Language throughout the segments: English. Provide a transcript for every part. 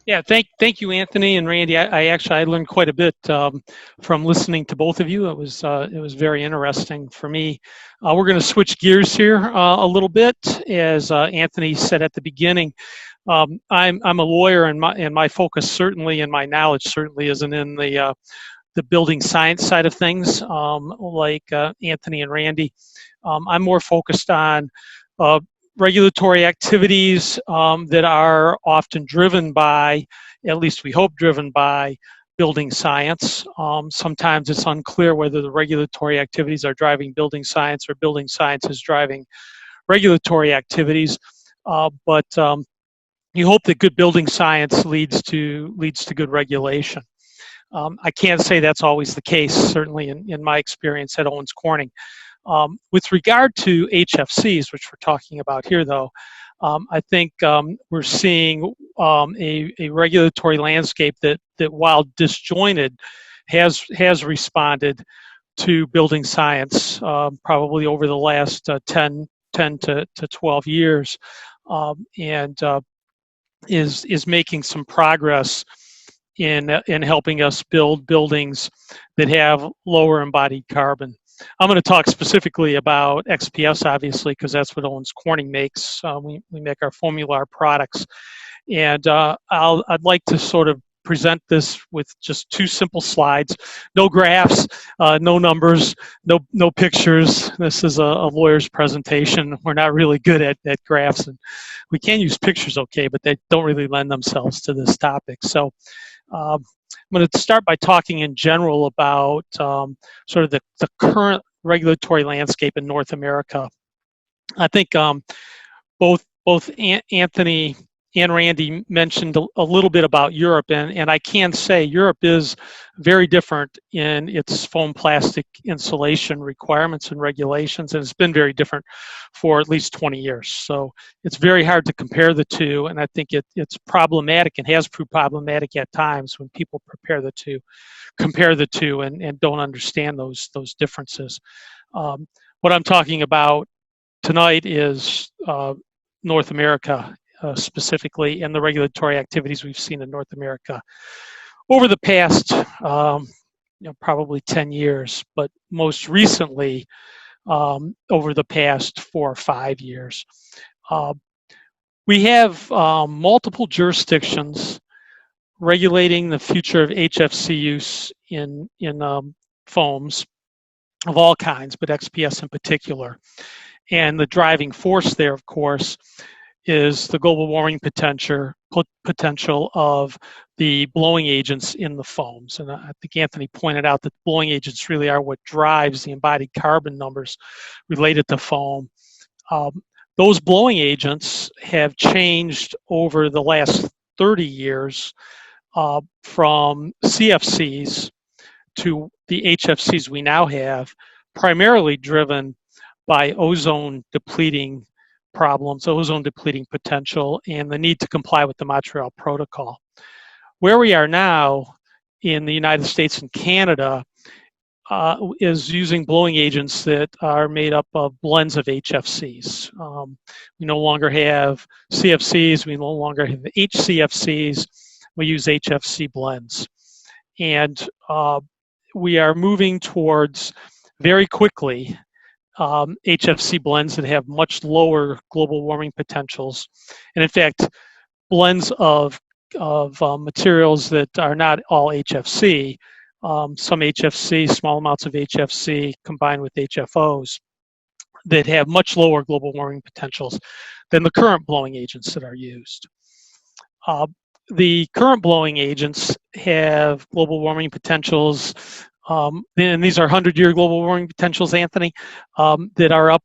Yeah, thank you, Anthony and Randy. I learned quite a bit from listening to both of you. It was very interesting for me. We're going to switch gears here a little bit, as Anthony said at the beginning. I'm a lawyer, and my focus certainly, and my knowledge certainly, isn't in the building science side of things, like Anthony and Randy. I'm more focused on uh, regulatory activities that are often driven by, at least we hope driven by, building science. Sometimes it's unclear whether the regulatory activities are driving building science or building science is driving regulatory activities. But you hope that good building science leads to good regulation. I can't say that's always the case, certainly in my experience at Owens Corning. With regard to HFCs, which we're talking about here, though, I think we're seeing a regulatory landscape that while disjointed, has responded to building science probably over the last 10 to 12 years, and is making some progress in helping us build buildings that have lower embodied carbon. I'm going to talk specifically about XPS, obviously, because that's what Owens Corning makes. We make our Formular products. And I'd like to sort of present this with just two simple slides. No graphs, no numbers, no pictures. This is a lawyer's presentation. We're not really good at graphs. And we can use pictures okay, but they don't really lend themselves to this topic. So I'm going to start by talking in general about sort of the current regulatory landscape in North America. I think both Anthony and Randy mentioned a little bit about Europe, and I can say Europe is very different in its foam plastic insulation requirements and regulations, and it's been very different for at least 20 years. So it's very hard to compare the two, and I think it's problematic and has proved problematic at times when people compare the two and don't understand those differences. What I'm talking about tonight is North America. Specifically, and the regulatory activities we've seen in North America over the past, probably 10 years, but most recently over the past 4 or 5 years. We have multiple jurisdictions regulating the future of HFC use in foams of all kinds, but XPS in particular. And the driving force there, of course, is the global warming potential of the blowing agents in the foams. And I think Anthony pointed out that blowing agents really are what drives the embodied carbon numbers related to foam. Those blowing agents have changed over the last 30 years from CFCs to the HFCs we now have, primarily driven by ozone depleting problems, ozone depleting potential, and the need to comply with the Montreal Protocol. Where we are now in the United States and Canada is using blowing agents that are made up of blends of HFCs. We no longer have CFCs, we no longer have HCFCs, we use HFC blends. And we are moving towards, very quickly, HFC blends that have much lower global warming potentials, and in fact, blends of materials that are not all HFC, some HFC, small amounts of HFC combined with HFOs that have much lower global warming potentials than the current blowing agents that are used. The current blowing agents have global warming potentials, and these are 100-year global warming potentials, Anthony, that are up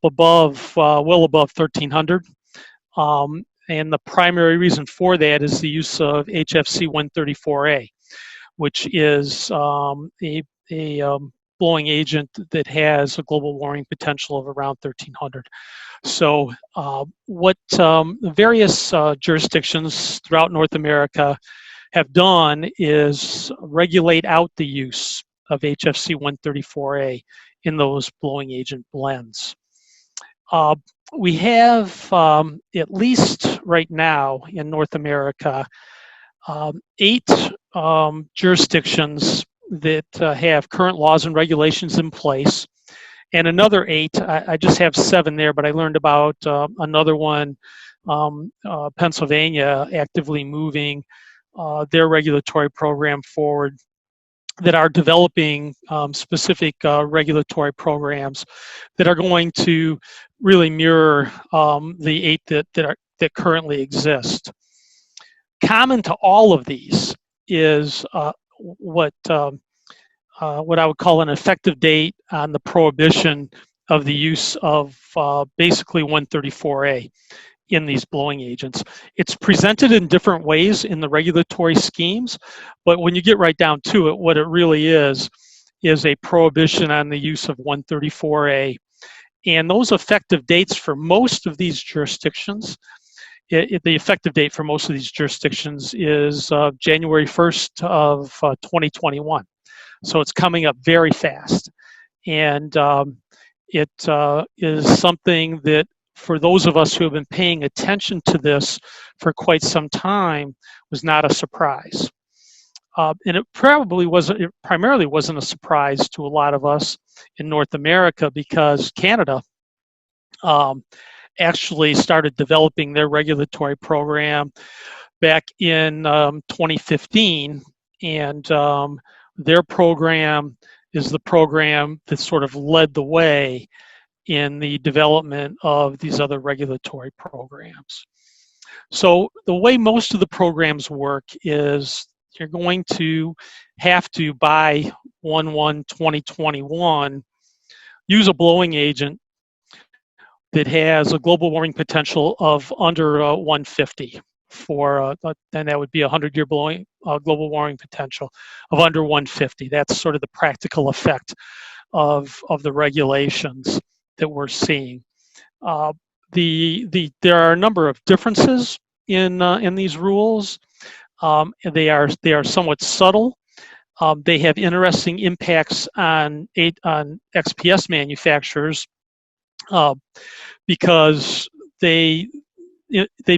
above, well above 1,300. And the primary reason for that is the use of HFC 134A, which is a blowing agent that has a global warming potential of around 1,300. So what various jurisdictions throughout North America have done is regulate out the use of HFC 134A in those blowing agent blends. we have, at least right now in North America, 8 jurisdictions that have current laws and regulations in place, and another 8. I just have 7 there, but I learned about another one, Pennsylvania, actively moving their regulatory program forward, that are developing specific regulatory programs that are going to really mirror the 8 that currently exist. Common to all of these is what I would call an effective date on the prohibition of the use of basically 134A in these blowing agents. It's presented in different ways in the regulatory schemes, but when you get right down to it, what it really is a prohibition on the use of 134A. And those effective dates for most of these jurisdictions, the effective date for most of these jurisdictions is January 1st of 2021. So it's coming up very fast. And it is something that, for those of us who have been paying attention to this for quite some time, was not a surprise. And it primarily wasn't a surprise to a lot of us in North America, because Canada actually started developing their regulatory program back in 2015. And their program is the program that sort of led the way in the development of these other regulatory programs. So the way most of the programs work is you're going to have to, by 1/1/2021, use a blowing agent that has a global warming potential of under 150 for, and that would be a 100-year global warming potential of under 150. That's sort of the practical effect of the regulations that we're seeing. There are a number of differences in these rules. They are somewhat subtle. They have interesting impacts on XPS manufacturers because they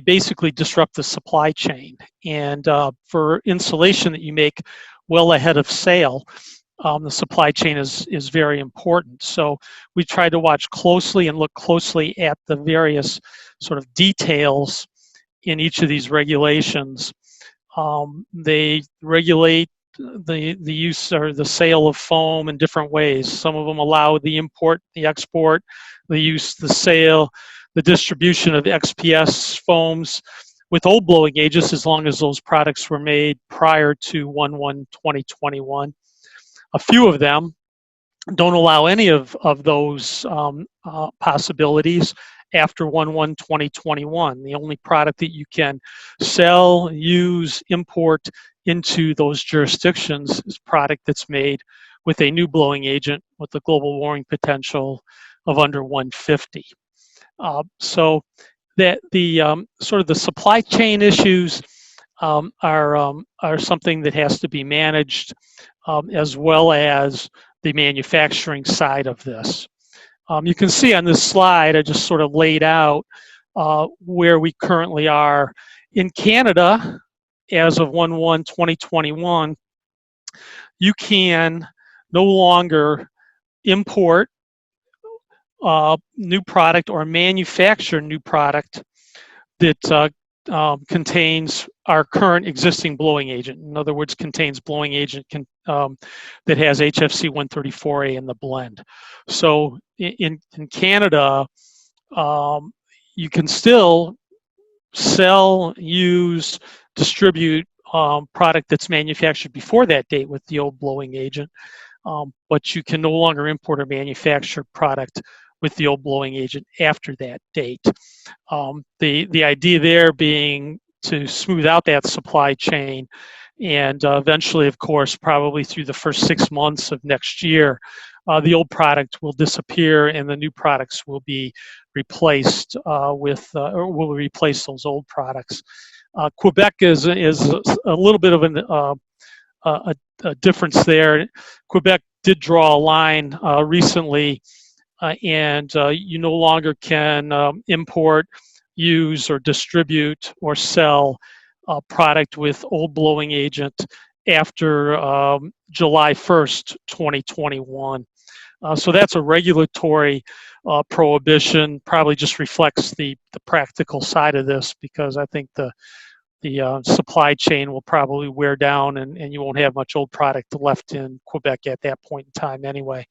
basically disrupt the supply chain. And for insulation that you make well ahead of sale, the supply chain is very important. So we try to watch closely and look closely at the various sort of details in each of these regulations. They regulate the use or the sale of foam in different ways. Some of them allow the import, the export, the use, the sale, the distribution of XPS foams with old blowing agents, as long as those products were made prior to 1/1/2021. A few of them don't allow any of those possibilities after 1/1/2021. The only product that you can sell, use, import into those jurisdictions is product that's made with a new blowing agent with a global warming potential of under 150. So that the sort of the supply chain issues are something that has to be managed, as well as the manufacturing side of this. You can see on this slide, I just sort of laid out where we currently are. In Canada, as of 1/1/2021, you can no longer import new product or manufacture new product that contains our current existing blowing agent. In other words, contains blowing agent that has HFC 134A in the blend. So in Canada, you can still sell, use, distribute product that's manufactured before that date with the old blowing agent, but you can no longer import or manufacture product with the old blowing agent after that date. The idea there being to smooth out that supply chain, and eventually, of course, probably through the first 6 months of next year, the old product will disappear and the new products will be replaced or will replace those old products. Quebec is a little bit of a difference there. Quebec did draw a line recently and you no longer can import, use, or distribute or sell a product with old blowing agent after July 1st, 2021. So that's a regulatory prohibition. Probably just reflects the practical side of this, because I think the supply chain will probably wear down, and you won't have much old product left in Quebec at that point in time anyway.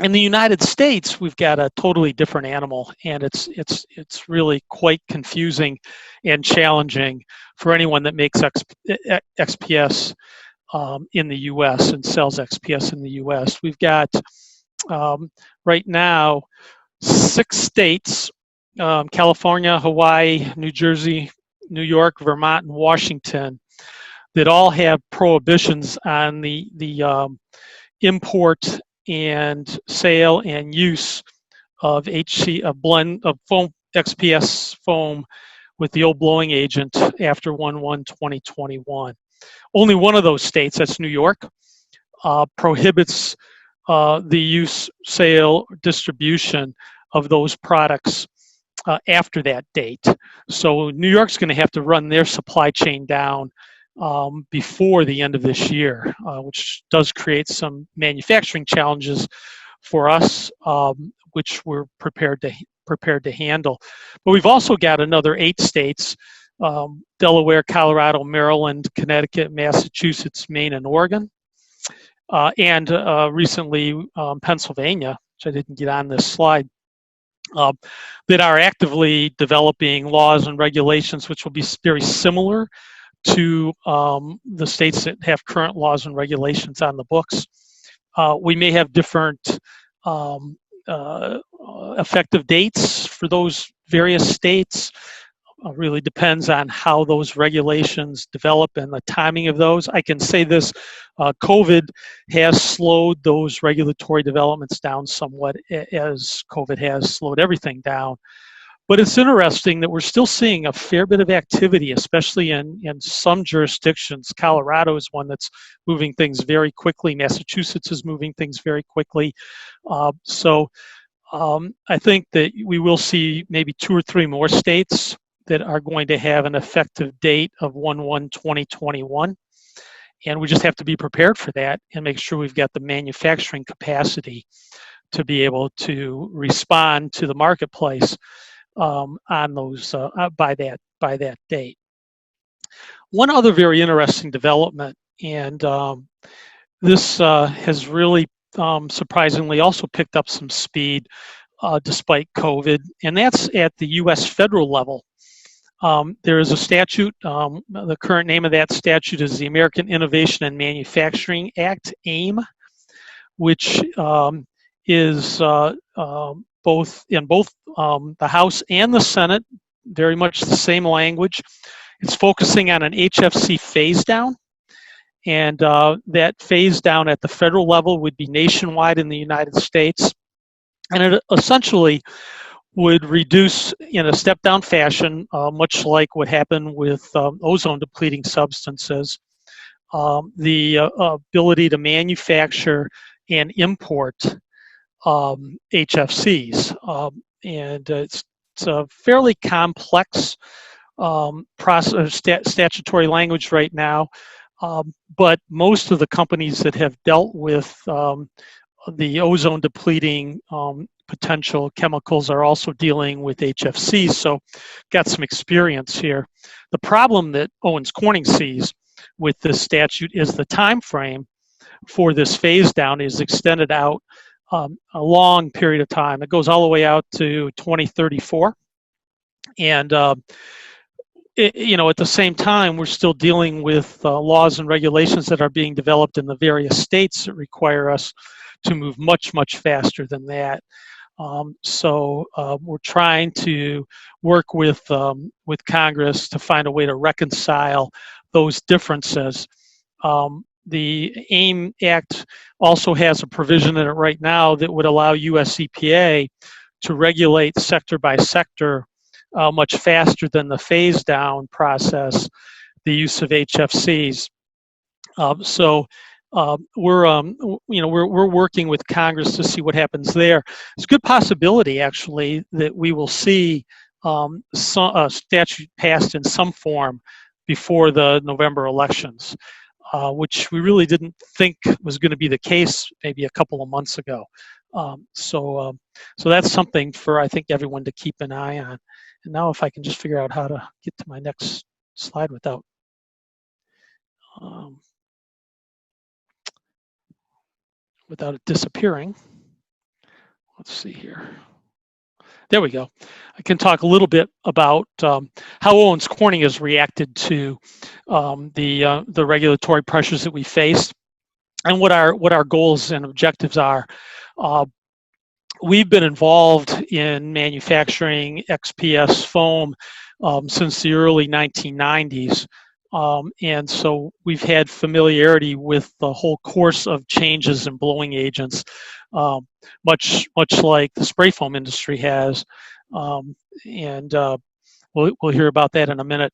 In the United States, we've got a totally different animal, and it's really quite confusing and challenging for anyone that makes XPS in the U.S. and sells XPS in the U.S. We've got right now 6 states: California, Hawaii, New Jersey, New York, Vermont, and Washington, that all have prohibitions on the import and sale and use of a blend of foam, XPS foam with the old blowing agent after 1/1/2021. Only one of those states, that's New York, prohibits the use, sale, distribution of those products after that date. So New York's going to have to run their supply chain down before the end of this year, which does create some manufacturing challenges for us, which we're prepared to handle. But we've also got another 8 states: Delaware, Colorado, Maryland, Connecticut, Massachusetts, Maine, and Oregon, and recently Pennsylvania, which I didn't get on this slide, that are actively developing laws and regulations which will be very similar to the states that have current laws and regulations on the books. We may have different effective dates for those various states. Really depends on how those regulations develop and the timing of those. I can say this: COVID has slowed those regulatory developments down somewhat, as COVID has slowed everything down. But it's interesting that we're still seeing a fair bit of activity, especially in some jurisdictions. Colorado is one that's moving things very quickly. Massachusetts is moving things very quickly. So I think that we will see maybe 2 or 3 more states that are going to have an effective date of 1/1/2021. And we just have to be prepared for that and make sure we've got the manufacturing capacity to be able to respond to the marketplace on those by that date. One other very interesting development, and this has really surprisingly also picked up some speed despite COVID, and that's at the U.S. federal level. There is a statute. The current name of that statute is the American Innovation and Manufacturing Act, AIM, which is both the House and the Senate, very much the same language. It's focusing on an HFC phase down, and that phase down at the federal level would be nationwide in the United States, and it essentially would reduce in a step down fashion, much like what happened with ozone depleting substances, the ability to manufacture and import HFCs. And it's a fairly complex process, statutory language right now, but most of the companies that have dealt with the ozone depleting potential chemicals are also dealing with HFCs, so got some experience here. The problem that Owens Corning sees with this statute is the time frame for this phase down is extended out a long period of time. It goes all the way out to 2034, and at the same time, we're still dealing with laws and regulations that are being developed in the various states that require us to move much, much faster than that. So we're trying to work with Congress to find a way to reconcile those differences. The AIM Act also has a provision in it right now that would allow US EPA to regulate sector by sector much faster than the phase down process, the use of HFCs. So we're working with Congress to see what happens there. It's a good possibility, actually, that we will see a statute passed in some form before the November elections, which we really didn't think was going to be the case maybe a couple of months ago. So that's something for, I think, everyone to keep an eye on. And now if I can just figure out how to get to my next slide without it disappearing. Let's see here. There we go. I can talk a little bit about how Owens Corning has reacted to the regulatory pressures that we face, and what our goals and objectives are. We've been involved in manufacturing XPS foam since the early 1990s. And so we've had familiarity with the whole course of changes in blowing agents, much like the spray foam industry has. And we'll hear about that in a minute.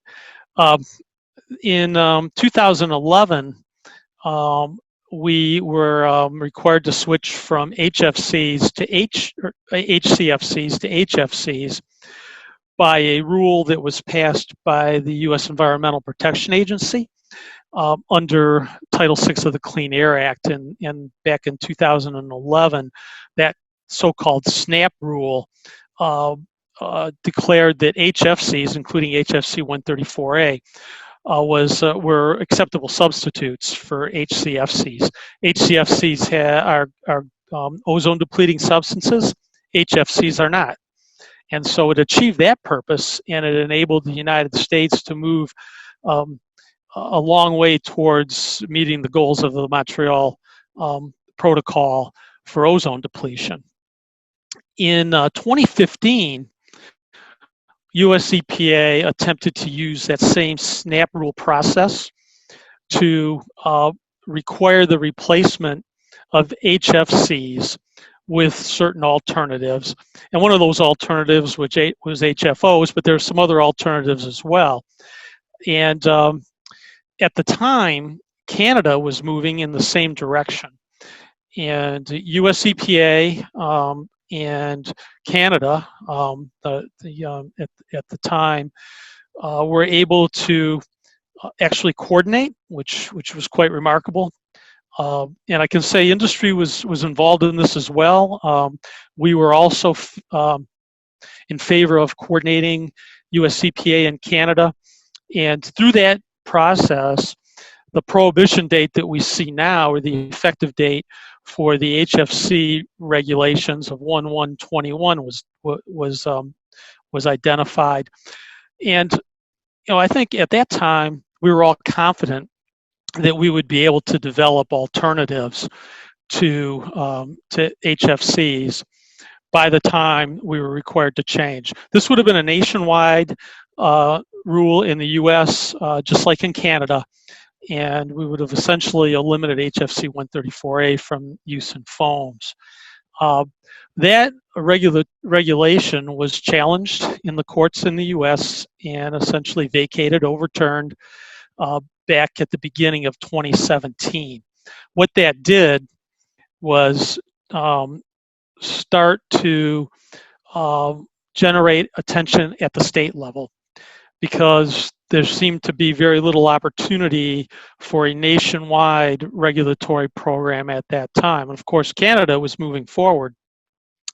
In 2011, we were required to switch from HFCs to HCFCs to HFCs by a rule that was passed by the U.S. Environmental Protection Agency under Title VI of the Clean Air Act. And back in 2011, that so-called SNAP rule declared that HFCs, including HFC 134A, were acceptable substitutes for HCFCs. HCFCs are ozone-depleting substances. HFCs are not. And so it achieved that purpose, and it enabled the United States to move a long way towards meeting the goals of the Montreal Protocol for ozone depletion. In 2015, US EPA attempted to use that same SNAP rule process to require the replacement of HFCs with certain alternatives. And one of those alternatives was HFOs, but there are some other alternatives as well. And at the time, Canada was moving in the same direction. And US EPA and Canada at the time were able to actually coordinate, which was quite remarkable. And I can say industry was involved in this as well. We were also in favor of coordinating US EPA and Canada. And through that process, the prohibition date that we see now, or the effective date for the HFC regulations of 1/1/21 was identified. And I think at that time we were all confident that we would be able to develop alternatives to HFCs by the time we were required to change. This would have been a nationwide rule in the US, just like in Canada, and we would have essentially eliminated HFC 134A from use in foams. That regulation was challenged in the courts in the US and essentially vacated, overturned back at the beginning of 2017. What that did was start to generate attention at the state level, because there seemed to be very little opportunity for a nationwide regulatory program at that time. And of course, Canada was moving forward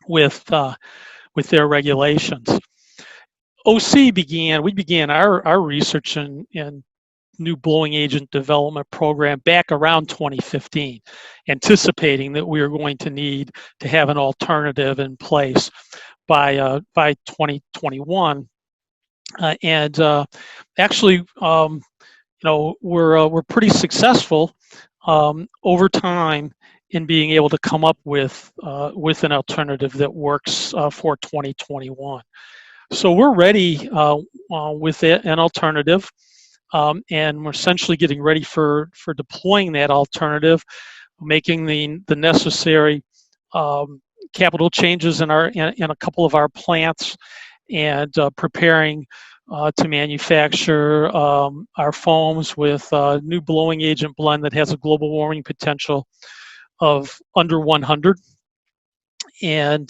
with their regulations. we began our research in new blowing agent development program back around 2015, anticipating that we were going to need to have an alternative in place by 2021. Actually, we're pretty successful over time in being able to come up with an alternative that works for 2021. So we're ready with an alternative, and we're essentially getting ready for deploying that alternative, making the necessary capital changes in a couple of our plants, and preparing to manufacture our foams with a new blowing agent blend that has a global warming potential of under 100. And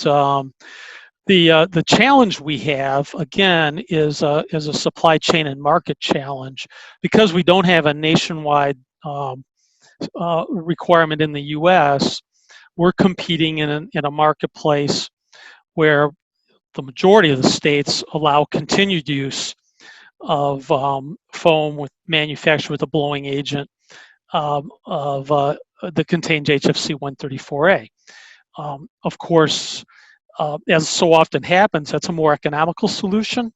the challenge we have, again, is a supply chain and market challenge. Because we don't have a nationwide requirement in the U.S., we're competing in a marketplace where the majority of the states allow continued use of foam manufactured with a blowing agent that contains HFC 134A. Of course, as so often happens, that's a more economical solution.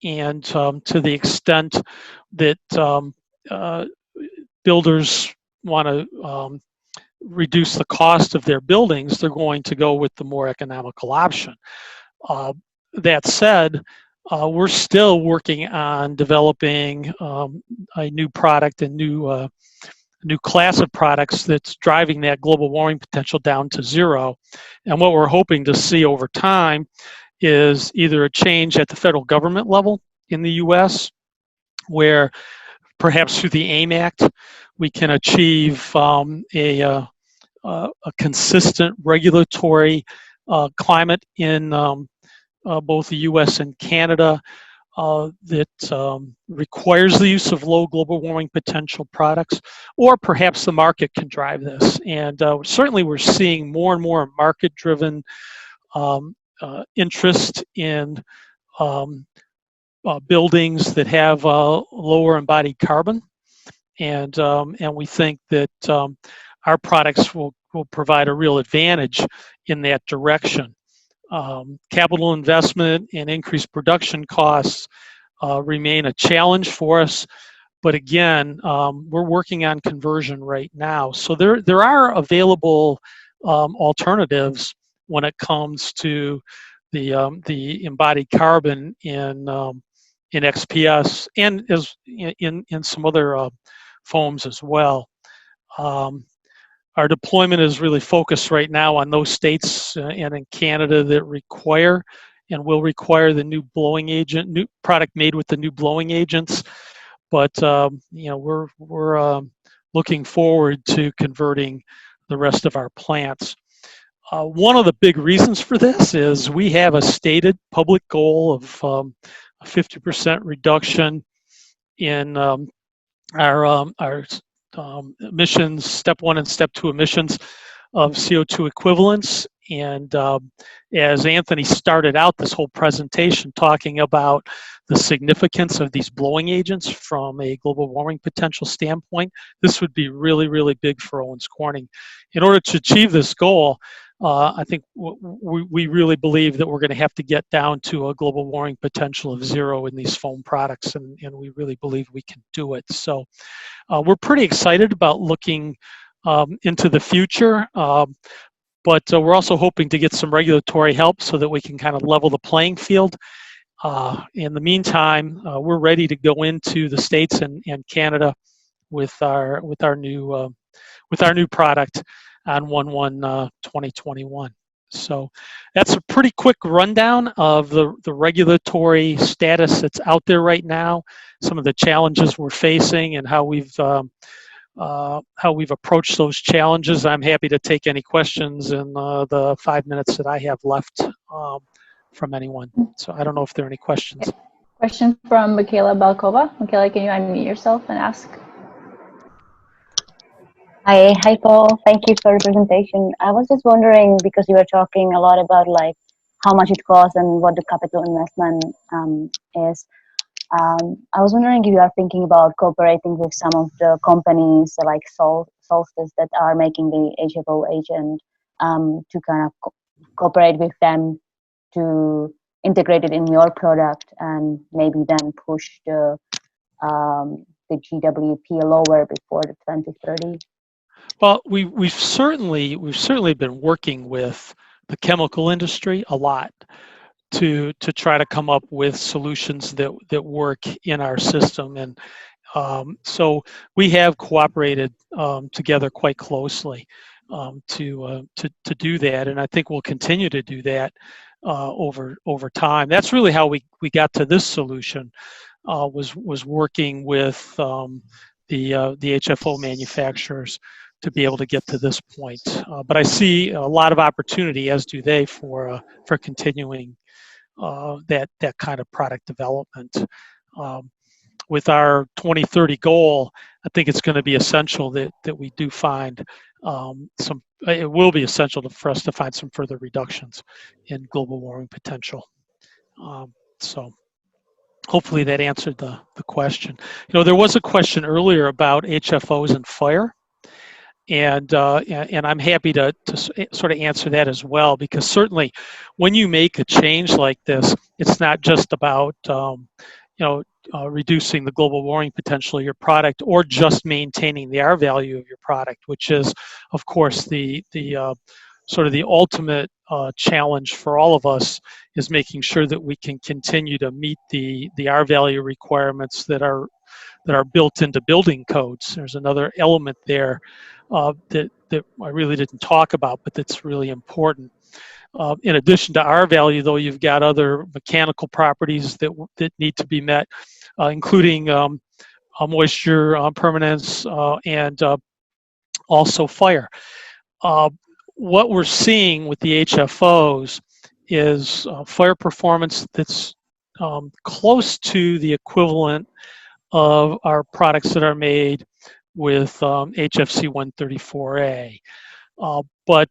And to the extent that builders want to reduce the cost of their buildings, they're going to go with the more economical option. That said, we're still working on developing a new product, a new class of products that's driving that global warming potential down to zero. And what we're hoping to see over time is either a change at the federal government level in the U.S., where perhaps through the AIM Act, we can achieve a consistent regulatory climate in both the U.S. and Canada that requires the use of low global warming potential products, or perhaps the market can drive this. And certainly we're seeing more and more market-driven interest in buildings that have lower embodied carbon. And we think that our products will provide a real advantage in that direction. Capital investment and increased production costs remain a challenge for us, but again, we're working on conversion right now. So there are available alternatives when it comes to the embodied carbon in XPS and as in some other foams as well. Our deployment is really focused right now on those states and in Canada that require and will require the new blowing agent, new product made with the new blowing agents. But we're looking forward to converting the rest of our plants. One of the big reasons for this is we have a stated public goal of a 50% reduction in our emissions, step 1 and step 2 emissions of CO2 equivalents. And as Anthony started out this whole presentation talking about the significance of these blowing agents from a global warming potential standpoint, this would be really, really big for Owens Corning. In order to achieve this goal, I think we really believe that we're going to have to get down to a global warming potential of zero in these foam products, and we really believe we can do it. So we're pretty excited about looking into the future, but we're also hoping to get some regulatory help so that we can kind of level the playing field. In the meantime, we're ready to go into the States and Canada with our new product on 1/1/2021. So that's a pretty quick rundown of the regulatory status that's out there right now, some of the challenges we're facing, and how we've approached those challenges. I'm happy to take any questions in the 5 minutes that I have left from anyone. So I don't know if there are any questions. Question from Michaela Balkova. Michaela, can you unmute yourself and ask? Hi, Paul. Thank you for the presentation. I was just wondering, because you were talking a lot about like how much it costs and what the capital investment is. I was wondering if you are thinking about cooperating with some of the companies like Solstice that are making the HFO agent to kind of cooperate with them to integrate it in your product and maybe then push the GWP lower before the 2030. Well, we've certainly been working with the chemical industry a lot to try to come up with solutions that work in our system, and so we have cooperated together quite closely to do that, and I think we'll continue to do that. over time. That's really how we got to this solution. Was working with the HFO manufacturers to be able to get to this point. But I see a lot of opportunity, as do they, for continuing that kind of product development. With our 2030 goal, I think it's going to be essential that we do find some. It will be essential for us to find some further reductions in global warming potential. So hopefully that answered the question. There was a question earlier about HFOs and fire. And I'm happy to sort of answer that as well, because certainly when you make a change like this, it's not just about reducing the global warming potential of your product or just maintaining the R value of your product, which is, of course, the sort of the ultimate challenge for all of us, is making sure that we can continue to meet the R value requirements that are built into building codes. There's another element there that I really didn't talk about, but that's really important. In addition to R value, though, you've got other mechanical properties that need to be met, including moisture permanence and also fire. What we're seeing with the HFOs is fire performance that's close to the equivalent of our products that are made with HFC 134A, but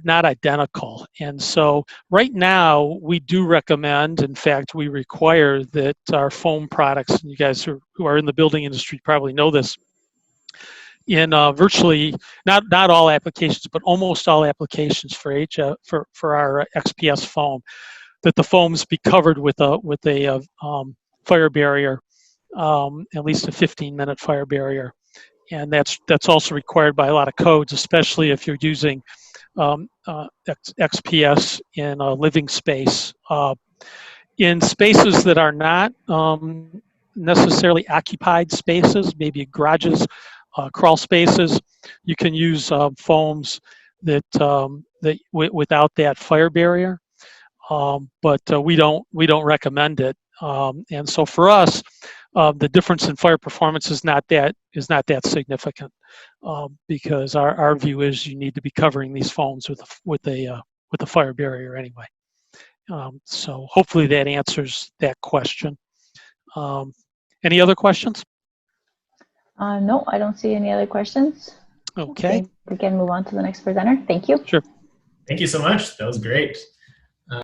not identical. And so right now we do recommend, in fact, we require that our foam products, and you guys who are in the building industry probably know this, in virtually not all applications, but almost all applications for our XPS foam, that the foams be covered with a fire barrier, at least a 15-minute fire barrier, and that's also required by a lot of codes, especially if you're using XPS in a living space. In spaces that are not necessarily occupied spaces, maybe garages, crawl spaces, you can use foams that without that fire barrier, but we don't recommend it. And so for us, the difference in fire performance is not that significant, because our view is you need to be covering these foams with a fire barrier anyway. So hopefully that answers that question. Any other questions? No, I don't see any other questions. Okay. We can move on to the next presenter. Thank you. Sure. Thank you so much. That was great.